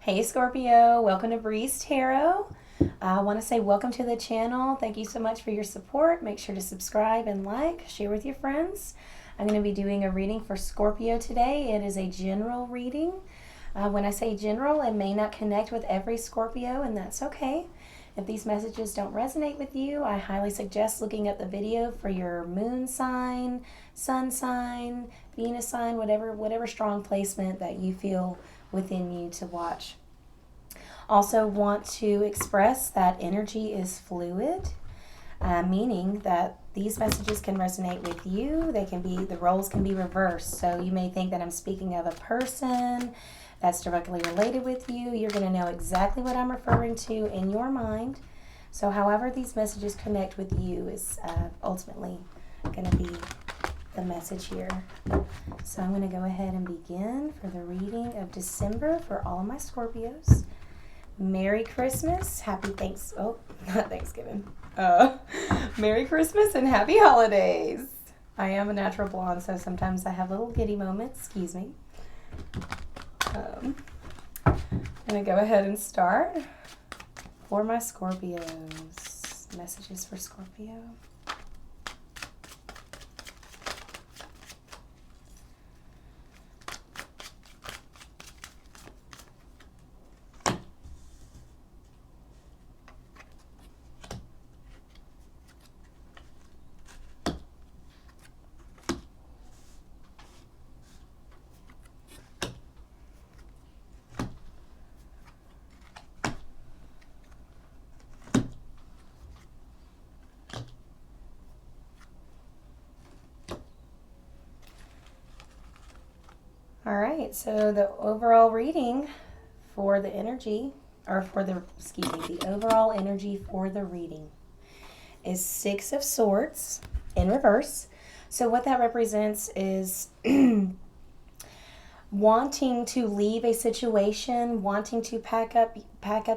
Hey Scorpio, welcome to Breeze Tarot. I want to say welcome to the channel. Thank you so much for your support. Make sure to subscribe and like, share with your friends. I'm going to be doing a reading for Scorpio today. It is a general reading. When I say general, it may not connect with every Scorpio, and that's okay. If these messages don't resonate with you, I highly suggest looking up the video for your moon sign, sun sign, Venus sign, whatever strong placement that you feel within you to watch. Also want to express that energy is fluid, meaning that these messages can resonate with you. The roles can be reversed. So you may think that I'm speaking of a person that's directly related with you. You're going to know exactly what I'm referring to in your mind. So however these messages connect with you is ultimately going to be the message here. So I'm going to go ahead and begin for the reading of December for all my Scorpios. Merry Christmas, not Thanksgiving. Merry Christmas and happy holidays. I am a natural blonde, so sometimes I have little giddy moments. Excuse me. I'm going to go ahead and start for my Scorpios. Messages for Scorpio. All right, so the overall reading for the energy, the overall energy for the reading is Six of Swords in reverse. So what that represents is wanting to leave a situation, wanting to pack up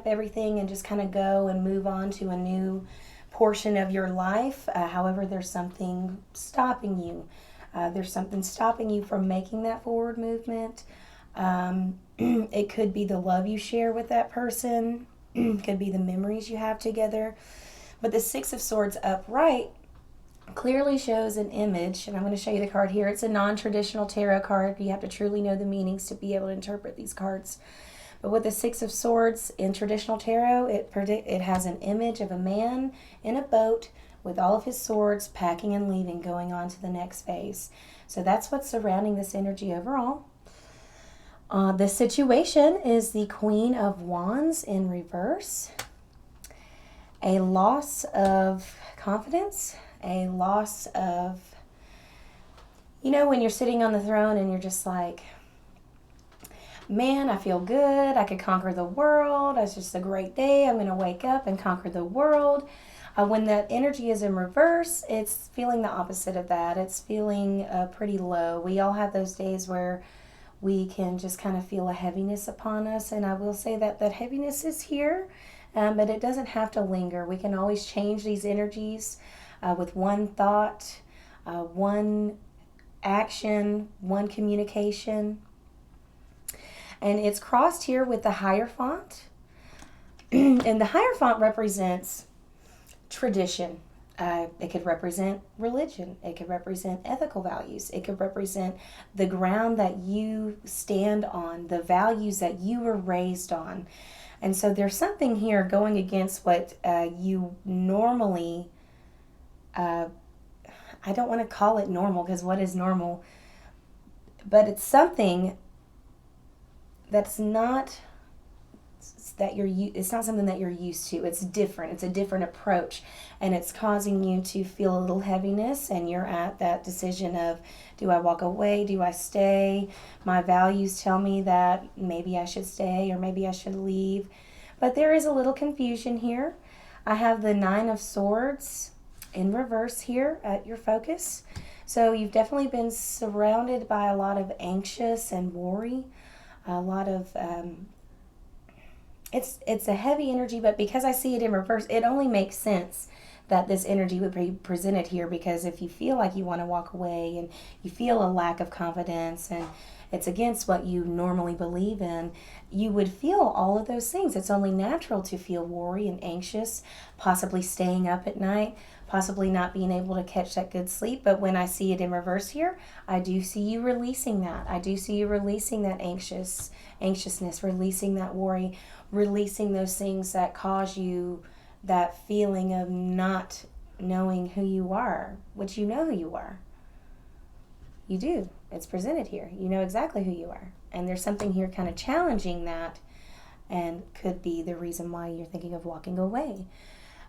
everything and just kind of go and move on to a new portion of your life. However, there's something stopping you. There's something stopping you from making that forward movement. It could be the love you share with that person. It could be the memories you have together. But the Six of Swords upright clearly shows an image, and I'm going to show you the card here. It's a non-traditional tarot card. You have to truly know the meanings to be able to interpret these cards. But with the Six of Swords in traditional tarot, it has an image of a man in a boat with all of his swords, packing and leaving, going on to the next phase. So that's what's surrounding this energy overall. The situation is the Queen of Wands in reverse. A loss of confidence, a loss of, when you're sitting on the throne and you're just like, man, I feel good. I could conquer the world. It's just a great day. I'm going to wake up and conquer the world. When that energy is in reverse, it's feeling the opposite of that. It's feeling pretty low. We all have those days where we can just kind of feel a heaviness upon us. And I will say that heaviness is here, but it doesn't have to linger. We can always change these energies with one thought, one action, one communication. And it's crossed here with the Hierophant. And the Hierophant represents tradition. It could represent religion. It could represent ethical values. It could represent the ground that you stand on, the values that you were raised on. And so there's something here going against what you normally, I don't want to call it normal, because what is normal? But it's something that's not it's not something that you're used to. It's different. It's a different approach, and it's causing you to feel a little heaviness, and you're at that decision of, do I walk away? Do I stay? My values tell me that maybe I should stay or maybe I should leave. But there is a little confusion here. I have the Nine of Swords in reverse here at your focus. So you've definitely been surrounded by a lot of anxious and worry, a lot of it's a heavy energy, but because I see it in reverse, it only makes sense that this energy would be presented here, because if you feel like you want to walk away and you feel a lack of confidence and it's against what you normally believe in, you would feel all of those things. It's only natural to feel worry and anxious, possibly staying up at night, possibly not being able to catch that good sleep. But when I see it in reverse here, I do see you releasing that. I do see you releasing that anxiousness, releasing that worry, releasing those things that cause you that feeling of not knowing who you are, which you know who you are. You do. It's presented here. You know exactly who you are. And there's something here kind of challenging that, and could be the reason why you're thinking of walking away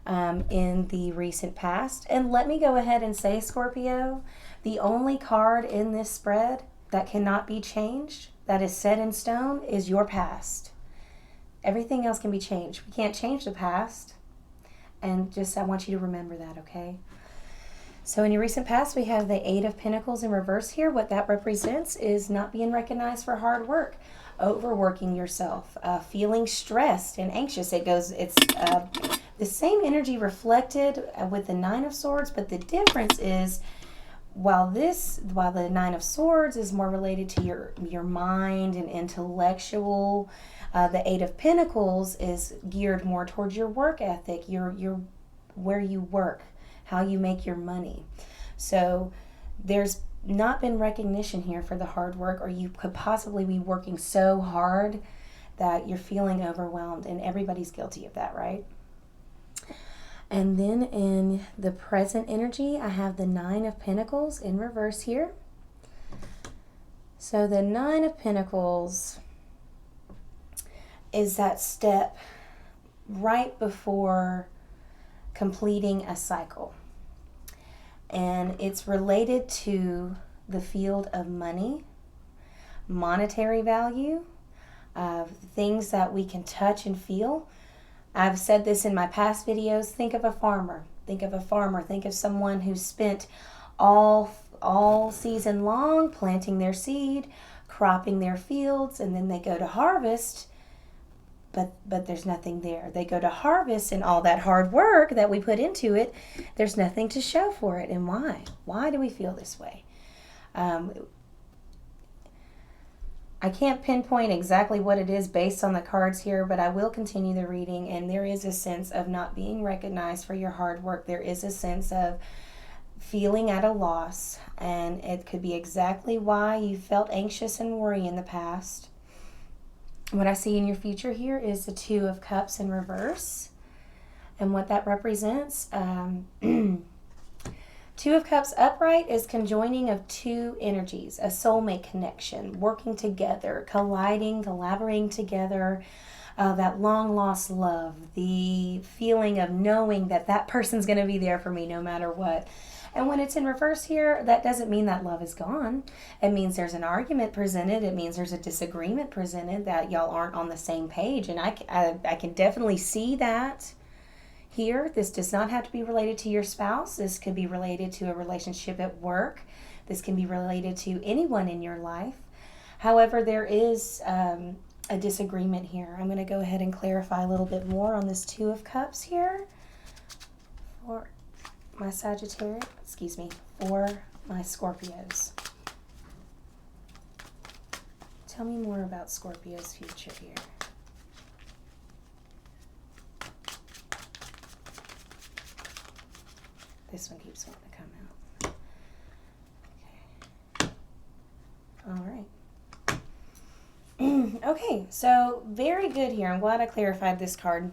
in the recent past. And let me go ahead and say, Scorpio, the only card in this spread that cannot be changed, that is set in stone, is your past. Everything else can be changed. We can't change the past. And just, I want you to remember that, okay? So in your recent past, we have the Eight of Pentacles in reverse here. What that represents is not being recognized for hard work, overworking yourself, feeling stressed and anxious. It's the same energy reflected with the Nine of Swords, but the difference is, while the Nine of Swords is more related to your mind and intellectual, the Eight of Pentacles is geared more towards your work ethic, your where you work, how you make your money. So there's not been recognition here for the hard work, or you could possibly be working so hard that you're feeling overwhelmed, and everybody's guilty of that, right? And then in the present energy, I have the Nine of Pentacles in reverse here. So the Nine of Pentacles is that step right before completing a cycle. And it's related to the field of money, monetary value, things that we can touch and feel. I've said this in my past videos. Think of a farmer. Think of a farmer. Think of someone who spent all season long planting their seed, cropping their fields, and then they go to harvest, but there's nothing there. They go to harvest, and all that hard work that we put into it, there's nothing to show for it. And why? Why do we feel this way? I can't pinpoint exactly what it is based on the cards here, but I will continue the reading, and there is a sense of not being recognized for your hard work. There is a sense of feeling at a loss, and it could be exactly why you felt anxious and worry in the past. What I see in your future here is the Two of Cups in reverse, and what that represents, Two of Cups upright is conjoining of two energies, a soulmate connection, working together, colliding, collaborating together, that long-lost love, the feeling of knowing that that person's going to be there for me no matter what. And when it's in reverse here, that doesn't mean that love is gone. It means there's an argument presented. It means there's a disagreement presented, that y'all aren't on the same page. And I can definitely see that here. This does not have to be related to your spouse. This could be related to a relationship at work. This can be related to anyone in your life. However, there is a disagreement here. I'm going to go ahead and clarify a little bit more on this Two of Cups here for my Sagittarius, for my Scorpios. Tell me more about Scorpio's future here. This one keeps wanting to come out. Okay. All right. Okay, so very good here. I'm glad I clarified this card.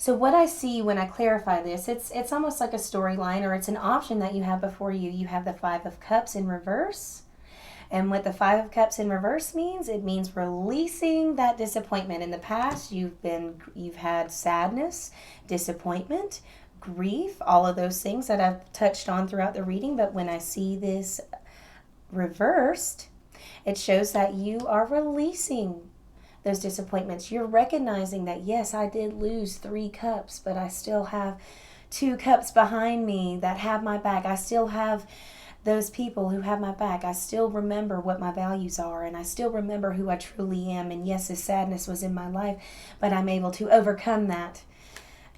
So what I see when I clarify this, it's almost like a storyline, or it's an option that you have before you. You have the Five of Cups in reverse. And what the Five of Cups in reverse means, it means releasing that disappointment. In the past, you've had sadness, disappointment, grief, all of those things that I've touched on throughout the reading. But when I see this reversed, it shows that you are releasing those disappointments. You're recognizing that, yes, I did lose 3 cups, but I still have 2 cups behind me that have my back. I still have those people who have my back. I still remember what my values are, and I still remember who I truly am. And yes, this sadness was in my life, but I'm able to overcome that.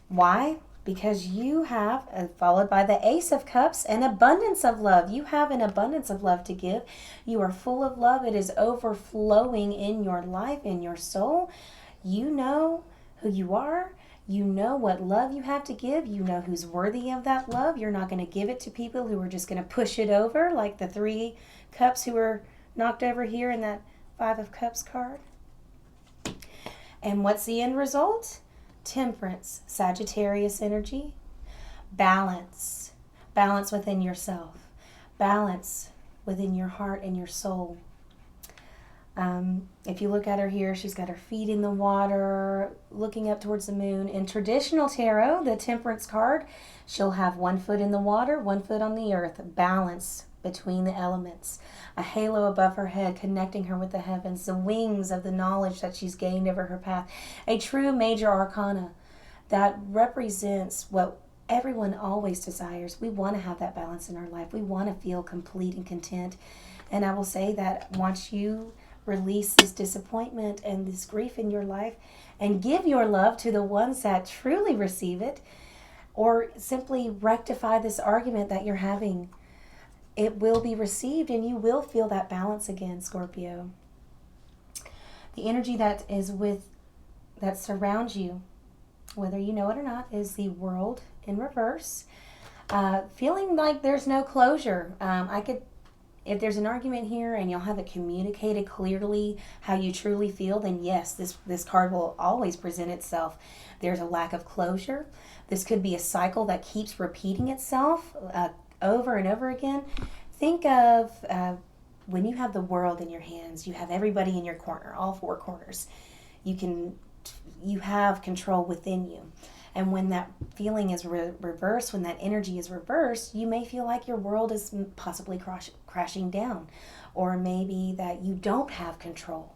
Why? because you have, followed by the Ace of Cups, an abundance of love. You have an abundance of love to give. You are full of love. It is overflowing in your life, in your soul. You know who you are. You know what love you have to give. You know who's worthy of that love. You're not going to give it to people who are just going to push it over, like the 3 cups who were knocked over here in that 5 of Cups card. And what's the end result? Temperance, Sagittarius energy, balance, balance within yourself, balance within your heart and your soul. If you look at her here, she's got her feet in the water, looking up towards the moon. In traditional tarot, the Temperance card, she'll have 1 foot in the water, 1 foot on the earth, balance between the elements, a halo above her head connecting her with the heavens, the wings of the knowledge that she's gained over her path, a true major arcana that represents what everyone always desires. We want to have that balance in our life. We want to feel complete and content. And I will say that once you release this disappointment and this grief in your life and give your love to the ones that truly receive it, or simply rectify this argument that you're having, it will be received and you will feel that balance again, Scorpio. The energy that surrounds you, whether you know it or not, is the World in reverse. Feeling like there's no closure. If there's an argument here and you'll have it communicated clearly how you truly feel, then yes, this card will always present itself. There's a lack of closure. This could be a cycle that keeps repeating itself over and over again. Think of when you have the world in your hands, you have everybody in your corner, all 4 corners. You have control within you. And when that feeling is reversed, when that energy is reversed, you may feel like your world is possibly crashing down, or maybe that you don't have control.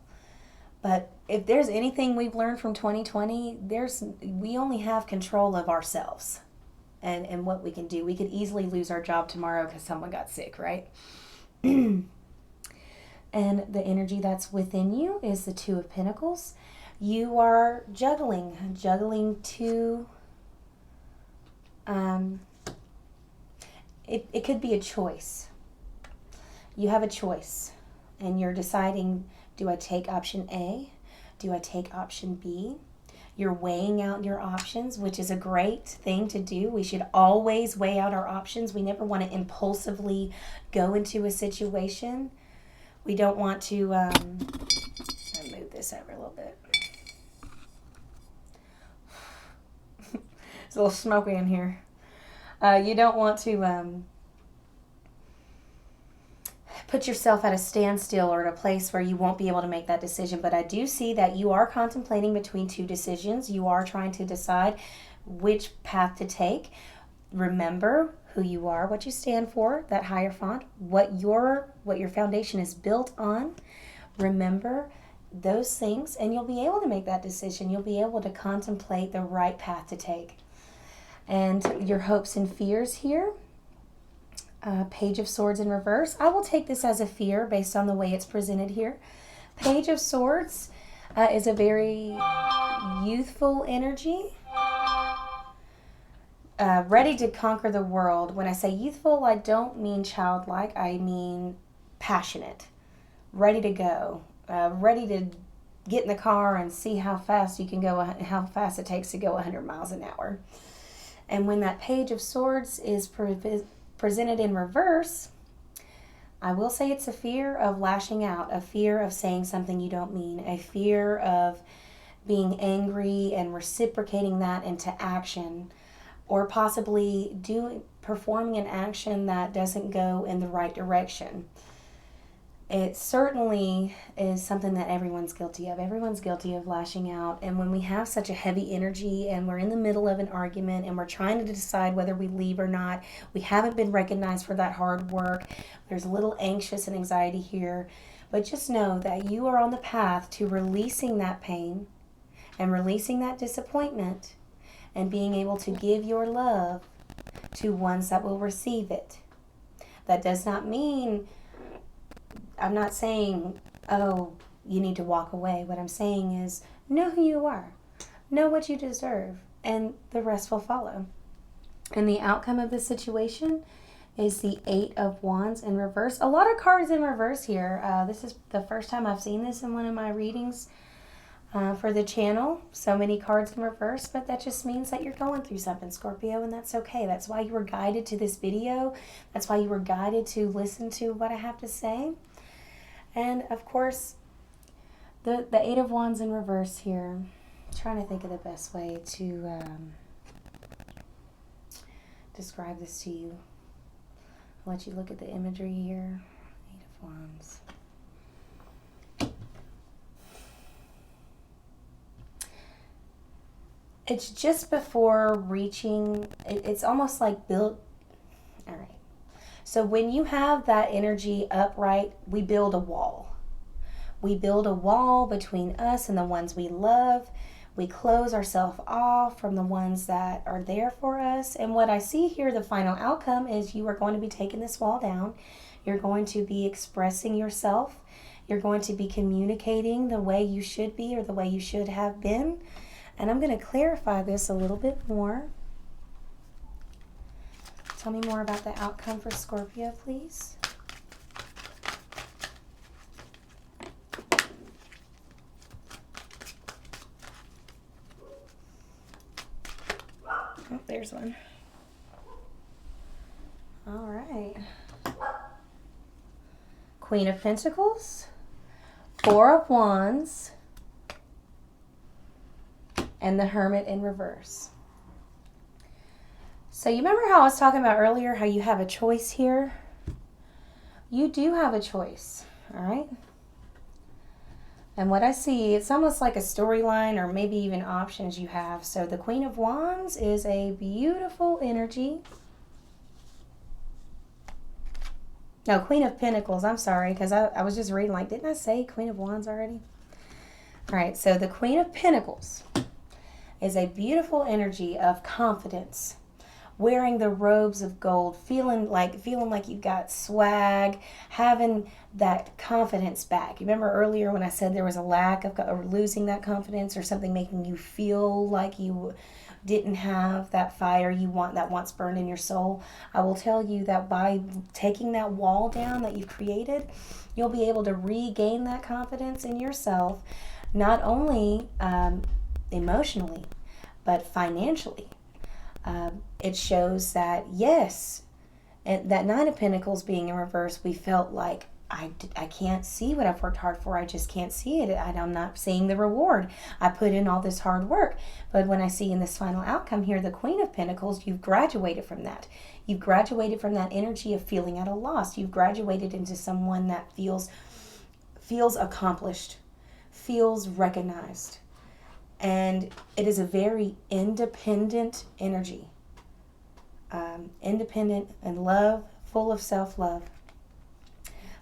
But if there's anything we've learned from 2020, we only have control of ourselves and what we can do. We could easily lose our job tomorrow because someone got sick, right? And the energy that's within you is the 2 of Pentacles. You are juggling 2. It could be a choice. You have a choice, and you're deciding, do I take option A? Do I take option B? You're weighing out your options, which is a great thing to do. We should always weigh out our options. We never want to impulsively go into a situation. We don't want to, I'll move this over a little bit. It's a little smoky in here. You don't want to put yourself at a standstill or at a place where you won't be able to make that decision. But I do see that you are contemplating between 2 decisions. You are trying to decide which path to take. Remember who you are, what you stand for, that higher font, what your foundation is built on. Remember those things, and you'll be able to make that decision. You'll be able to contemplate the right path to take. And your hopes and fears here. Page of Swords in reverse. I will take this as a fear based on the way it's presented here. Page of Swords is a very youthful energy. Ready to conquer the world. When I say youthful, I don't mean childlike. I mean passionate. Ready to go. Ready to get in the car and see how fast you can go, how fast it takes to go 100 miles an hour. And when that Page of Swords is presented in reverse, I will say it's a fear of lashing out, a fear of saying something you don't mean, a fear of being angry and reciprocating that into action, or possibly performing an action that doesn't go in the right direction. It certainly is something that everyone's guilty of. Everyone's guilty of lashing out. And when we have such a heavy energy and we're in the middle of an argument and we're trying to decide whether we leave or not, we haven't been recognized for that hard work. There's a little anxious and anxiety here. But just know that you are on the path to releasing that pain and releasing that disappointment and being able to give your love to ones that will receive it. That does not mean, I'm not saying, oh, you need to walk away. What I'm saying is, know who you are. Know what you deserve. and the rest will follow. And the outcome of this situation is the Eight of Wands in reverse. A lot of cards in reverse here. This is the first time I've seen this in one of my readings for the channel. So many cards in reverse, but that just means that you're going through something, Scorpio, and that's okay. That's why you were guided to this video. That's why you were guided to listen to what I have to say. And of course, the Eight of Wands in reverse here. I'm trying to think of the best way to describe this to you. I'll let you look at the imagery here. Eight of Wands. It's just before reaching, it's almost like build. All right. So when you have that energy upright, we build a wall. We build a wall between us and the ones we love. We close ourselves off from the ones that are there for us. And what I see here, the final outcome is you are going to be taking this wall down. You're going to be expressing yourself. You're going to be communicating the way you should be or the way you should have been. And I'm going to clarify this a little bit more. Tell me more about the outcome for Scorpio, please. Oh, there's one. All right. Queen of Pentacles, Four of Wands, and the Hermit in reverse. So you remember how I was talking about earlier how you have a choice here? You do have a choice, all right? And what I see, it's almost like a storyline or maybe even options you have. So the Queen of Wands is a beautiful energy. No, Queen of Pentacles, I'm sorry, because I was just reading like, didn't I say Queen of Wands already? All right, so the Queen of Pentacles is a beautiful energy of confidence, wearing the robes of gold, feeling like you've got swag, having that confidence back. You remember earlier when I said there was a lack of or losing that confidence or something making you feel like you didn't have that fire you want that once burned in your soul? I will tell you that by taking that wall down that you've created, you'll be able to regain that confidence in yourself, not only emotionally, but financially. It shows that, yes, and that Nine of Pentacles being in reverse, we felt like, I can't see what I've worked hard for. I just can't see it. I'm not seeing the reward. I put in all this hard work. But when I see in this final outcome here, the Queen of Pentacles, you've graduated from that. You've graduated from that energy of feeling at a loss. You've graduated into someone that feels accomplished, feels recognized. And it is a very independent energy. Independent and love, full of self-love.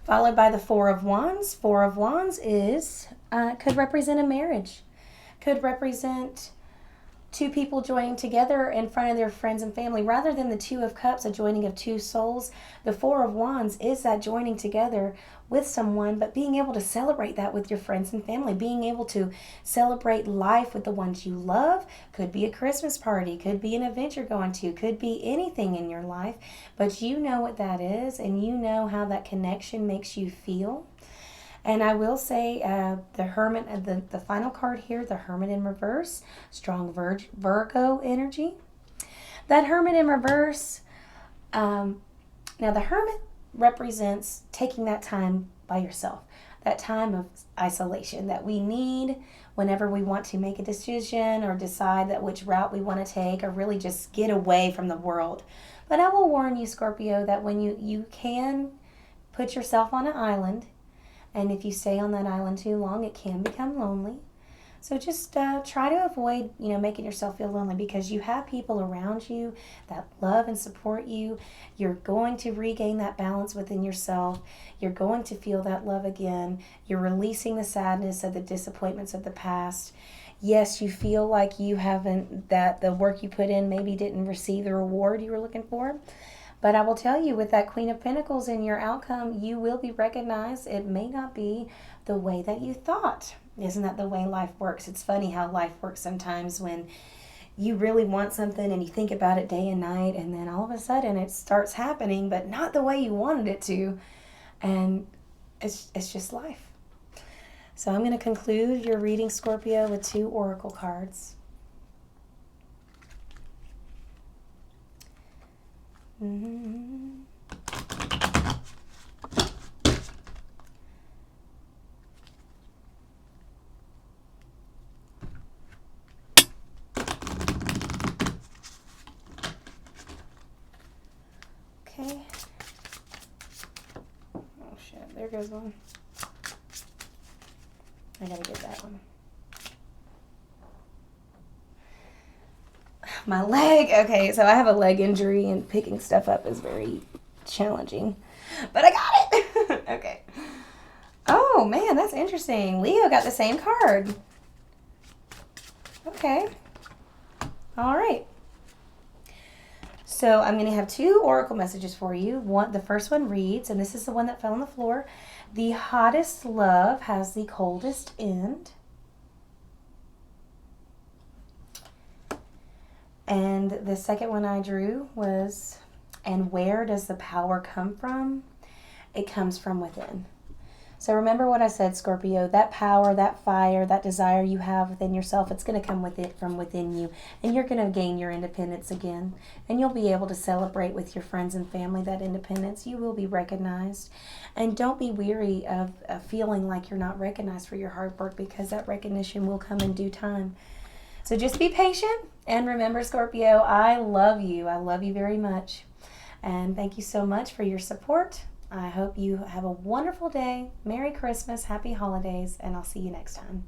Followed by the Four of Wands. Four of Wands could represent a marriage. Could represent two people joining together in front of their friends and family. Rather than the Two of Cups, a joining of two souls, the Four of Wands is that joining together with someone, but being able to celebrate that with your friends and family, being able to celebrate life with the ones you love. Could be a Christmas party, could be an event you're going to, could be anything in your life, but you know what that is, and you know how that connection makes you feel. And I will say the Hermit, the final card here, the Hermit in reverse, strong Virgo energy. That Hermit in reverse, now the Hermit represents taking that time by yourself, that time of isolation that we need whenever we want to make a decision or decide that which route we want to take or really just get away from the world. But I will warn you, Scorpio, that when you can put yourself on an island, and if you stay on that island too long, it can become lonely. So just try to avoid, making yourself feel lonely, because you have people around you that love and support you. You're going to regain that balance within yourself. You're going to feel that love again. You're releasing the sadness of the disappointments of the past. Yes, you feel like that the work you put in maybe didn't receive the reward you were looking for. But I will tell you, with that Queen of Pentacles in your outcome, you will be recognized. It may not be the way that you thought. Isn't that the way life works? It's funny how life works sometimes when you really want something and you think about it day and night, and then all of a sudden it starts happening, but not the way you wanted it to. And it's just life. So I'm going to conclude your reading, Scorpio, with 2 oracle cards. Okay. Oh shit, there goes one. I gotta get that one. My leg. Okay, so I have a leg injury and picking stuff up is very challenging. But I got it! Okay. Oh man, that's interesting. Leo got the same card. Okay. All right. So I'm going to have 2 oracle messages for you. The first one reads, and this is the one that fell on the floor, the hottest love has the coldest end. And the second one I drew was, and where does the power come from? It comes from within. So remember what I said, Scorpio, that power, that fire, that desire you have within yourself, it's going to come with it from within you. And you're going to gain your independence again. And you'll be able to celebrate with your friends and family that independence. You will be recognized. And don't be weary of feeling like you're not recognized for your hard work, because that recognition will come in due time. So just be patient. And remember, Scorpio, I love you. I love you very much. And thank you so much for your support. I hope you have a wonderful day. Merry Christmas, happy holidays, and I'll see you next time.